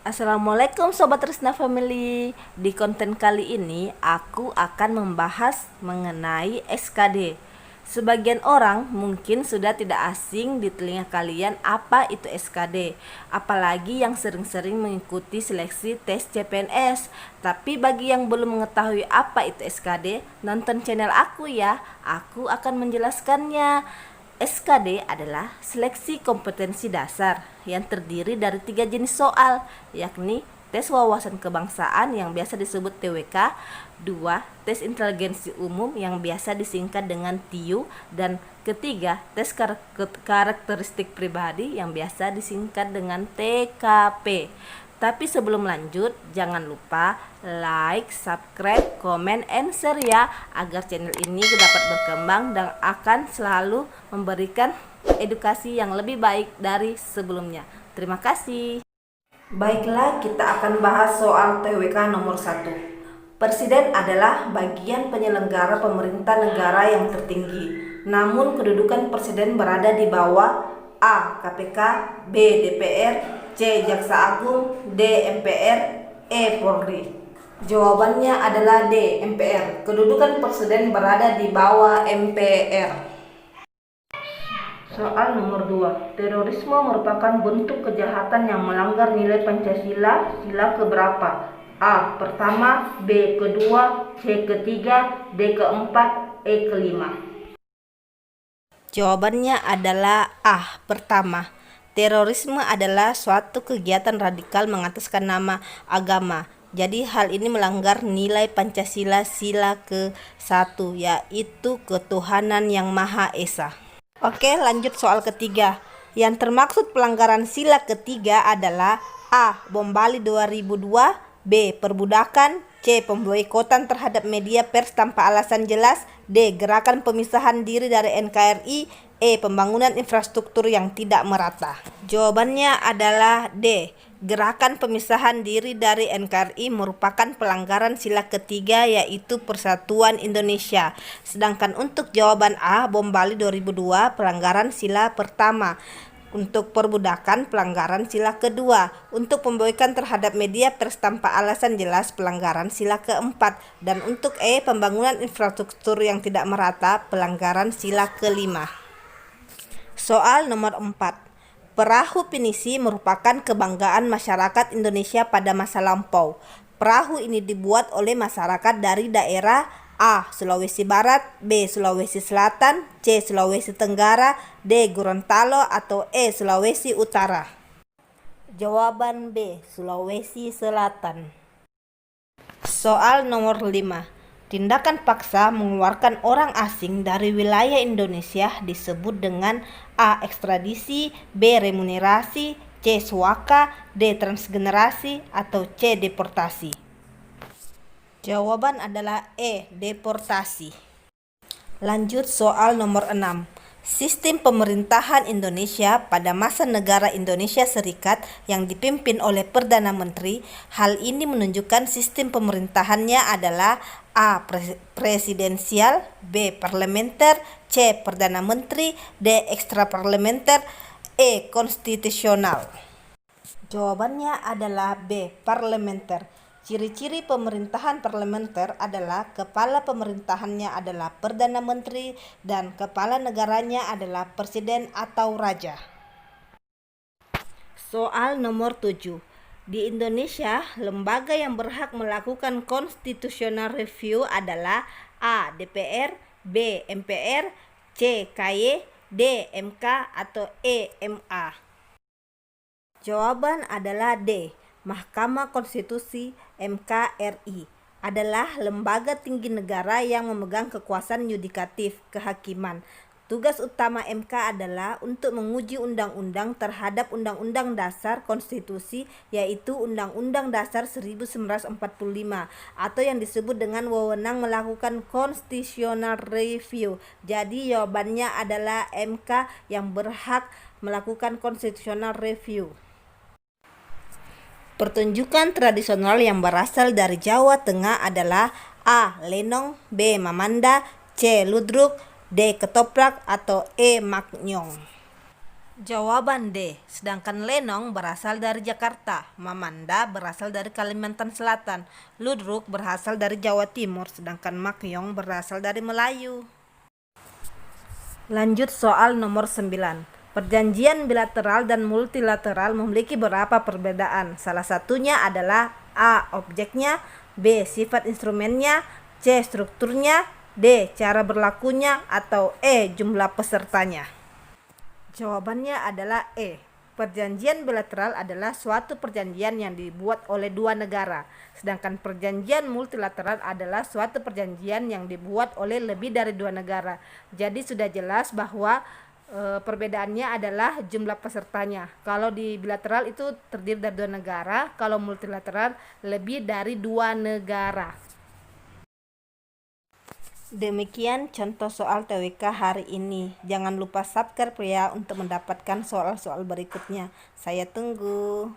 Assalamualaikum Sobat Trisna Family. Di konten kali ini aku akan membahas mengenai SKD. Sebagian orang mungkin sudah tidak asing di telinga kalian apa itu SKD, apalagi yang sering-sering mengikuti seleksi tes CPNS. Tapi bagi yang belum mengetahui apa itu SKD, nonton channel aku ya. Aku akan menjelaskannya. SKD adalah seleksi kompetensi dasar yang terdiri dari 3 jenis soal, yakni tes wawasan kebangsaan yang biasa disebut TWK, 2. Tes inteligensi umum yang biasa disingkat dengan TIU, dan ketiga, tes karakteristik pribadi yang biasa disingkat dengan TKP. Tapi sebelum lanjut, jangan lupa like, subscribe, comment, and share ya, agar channel ini dapat berkembang dan akan selalu memberikan edukasi yang lebih baik dari sebelumnya. Terima kasih. Baiklah, kita akan bahas soal TWK nomor 1. Presiden adalah bagian penyelenggara pemerintah negara yang tertinggi. Namun kedudukan presiden berada di bawah A. KPK, B. DPR, C. Jaksa Agung, D. MPR, E. Polri. Jawabannya adalah D. MPR. Kedudukan presiden berada di bawah MPR. Soal nomor 2. Terorisme merupakan bentuk kejahatan yang melanggar nilai Pancasila. Sila keberapa? A. Pertama, B. Kedua, C. Ketiga, D. Keempat, E. Kelima. Jawabannya adalah A. Pertama. Terorisme adalah suatu kegiatan radikal mengataskan nama agama. Jadi hal ini melanggar nilai Pancasila sila ke-1, yaitu ketuhanan yang Maha Esa. Oke, lanjut soal ketiga. Yang termaksud pelanggaran sila ketiga adalah A. Bom Bali 2002, B. Perbudakan, C. Pemboikotan terhadap media pers tanpa alasan jelas, D. Gerakan pemisahan diri dari NKRI, E. Pembangunan infrastruktur yang tidak merata. Jawabannya adalah D. Gerakan pemisahan diri dari NKRI merupakan pelanggaran sila ketiga, yaitu Persatuan Indonesia. Sedangkan untuk jawaban A, Bom Bali 2002, pelanggaran sila pertama. Untuk perbudakan, pelanggaran sila kedua. Untuk pemboikotan terhadap media pers tanpa alasan jelas, pelanggaran sila keempat. Dan untuk E, pembangunan infrastruktur yang tidak merata, pelanggaran sila kelima. Soal nomor 4. Perahu pinisi merupakan kebanggaan masyarakat Indonesia pada masa lampau. Perahu ini dibuat oleh masyarakat dari daerah A. Sulawesi Barat, B. Sulawesi Selatan, C. Sulawesi Tenggara, D. Gorontalo, atau E. Sulawesi Utara. Jawaban B. Sulawesi Selatan. Soal nomor 5. Tindakan paksa mengeluarkan orang asing dari wilayah Indonesia disebut dengan A. Ekstradisi, B. Remunerasi, C. Suaka, D. Transgenerasi, atau C. Deportasi. Jawaban adalah E. Deportasi. Lanjut soal nomor 6. Sistem pemerintahan Indonesia pada masa negara Indonesia Serikat yang dipimpin oleh Perdana Menteri. Hal ini menunjukkan sistem pemerintahannya adalah A. Presidensial, B. Parlementer, C. Perdana Menteri, D. Ekstraparlementer, E. Konstitusional. Jawabannya adalah B. Parlementer. Ciri-ciri pemerintahan parlementer adalah kepala pemerintahannya adalah Perdana Menteri dan kepala negaranya adalah Presiden atau Raja. Soal nomor 7. Di Indonesia, lembaga yang berhak melakukan constitutional review adalah A. DPR, B. MPR, C. KY, D. MK, atau E. MA. Jawaban adalah D. Mahkamah Konstitusi (MKRI) adalah lembaga tinggi negara yang memegang kekuasaan yudikatif kehakiman. Tugas utama MK adalah untuk menguji undang-undang terhadap Undang-Undang Dasar Konstitusi, yaitu Undang-Undang Dasar 1945, atau yang disebut dengan wewenang melakukan constitutional review. Jadi jawabannya adalah MK yang berhak melakukan constitutional review. Pertunjukan tradisional yang berasal dari Jawa Tengah adalah A. Lenong, B. Mamanda, C. Ludruk, D. Ketoprak, atau E. Maknyong. Jawaban D. Sedangkan Lenong berasal dari Jakarta, Mamanda berasal dari Kalimantan Selatan, Ludruk berasal dari Jawa Timur, sedangkan Makyong berasal dari Melayu. Lanjut soal nomor 9. Perjanjian bilateral dan multilateral memiliki beberapa perbedaan. Salah satunya adalah A. Objeknya, B. Sifat instrumennya, C. Strukturnya, D. Cara berlakunya, atau E. Jumlah pesertanya. Jawabannya adalah E. Perjanjian bilateral adalah suatu perjanjian yang dibuat oleh dua negara, sedangkan perjanjian multilateral adalah suatu perjanjian yang dibuat oleh lebih dari dua negara. Jadi sudah jelas bahwa perbedaannya adalah jumlah pesertanya. Kalau di bilateral itu terdiri dari dua negara, kalau multilateral lebih dari dua negara. Demikian contoh soal TWK hari ini. Jangan lupa subscribe ya untuk mendapatkan soal-soal berikutnya. Saya tunggu.